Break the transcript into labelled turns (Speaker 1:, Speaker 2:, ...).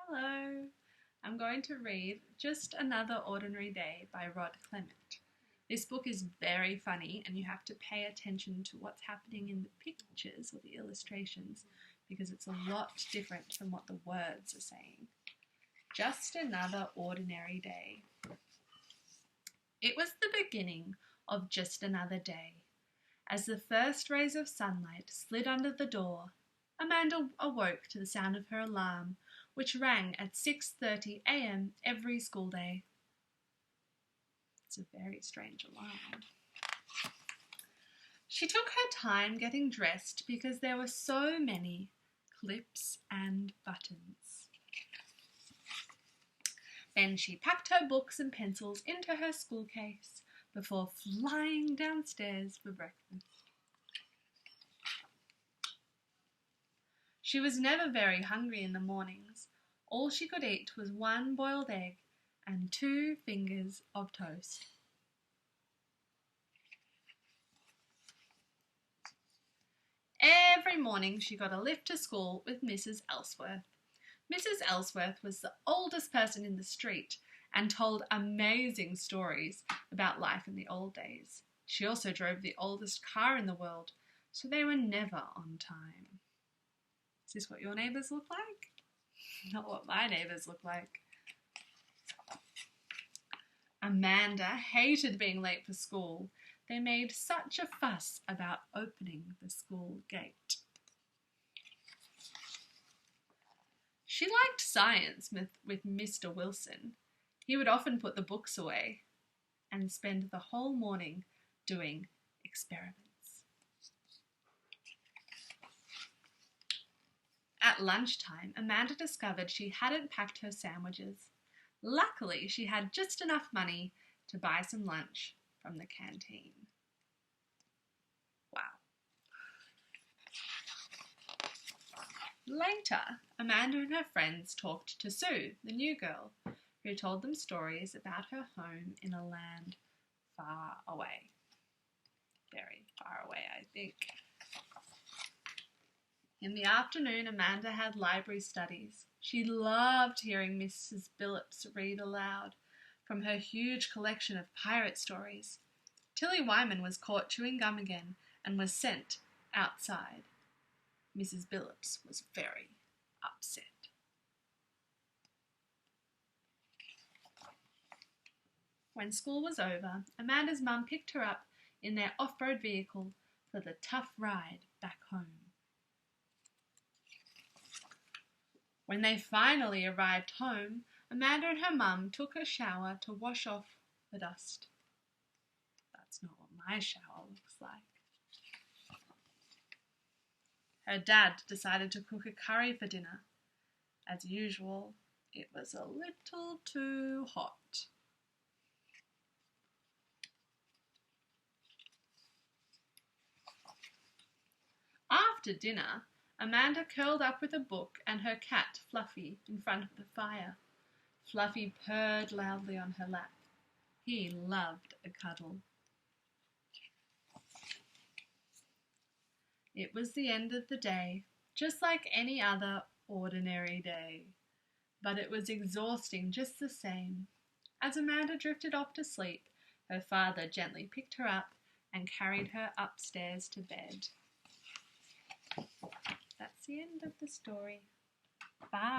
Speaker 1: Hello. I'm going to read Just Another Ordinary Day by Clement. This book is very funny and you have to pay attention to what's happening in the pictures or the illustrations because it's a lot different from what the words are saying. Just another ordinary day. It was the beginning of just another day. As the first rays of sunlight slid under the door, Amanda awoke to the sound of her alarm, which rang at 6:30 a.m. every school day. It's a very strange alarm. She took her time getting dressed because there were so many clips and buttons. Then she packed her books and pencils into her school case before flying downstairs for breakfast. She was never very hungry in the mornings. All she could eat was one boiled egg and 2 fingers of toast. Every morning she got a lift to school with Mrs. Ellsworth. Mrs. Ellsworth was the oldest person in the street and told amazing stories about life in the old days. She also drove the oldest car in the world, so they were never on time. Is this what your neighbours look like? Not what my neighbours look like. Amanda hated being late for school. They made such a fuss about opening the school gate. She liked science with Mr. Wilson. He would often put the books away and spend the whole morning doing experiments. At lunchtime, Amanda discovered she hadn't packed her sandwiches. Luckily, she had just enough money to buy some lunch from the canteen. Wow. Later, Amanda and her friends talked to Sue, the new girl, who told them stories about her home in a land far away. Very far away, I think. In the afternoon, Amanda had library studies. She loved hearing Mrs. Billups read aloud from her huge collection of pirate stories. Tilly Wyman was caught chewing gum again and was sent outside. Mrs. Billups was very upset. When school was over, Amanda's mum picked her up in their off-road vehicle for the tough ride back home. When they finally arrived home, Amanda and her mum took a shower to wash off the dust. That's not what my shower looks like. Her dad decided to cook a curry for dinner. As usual, it was a little too hot. After dinner, Amanda curled up with a book and her cat, Fluffy, in front of the fire. Fluffy purred loudly on her lap. He loved a cuddle. It was the end of the day, just like any other ordinary day. But it was exhausting just the same. As Amanda drifted off to sleep, her father gently picked her up and carried her upstairs to bed. That's the end of the story. Bye.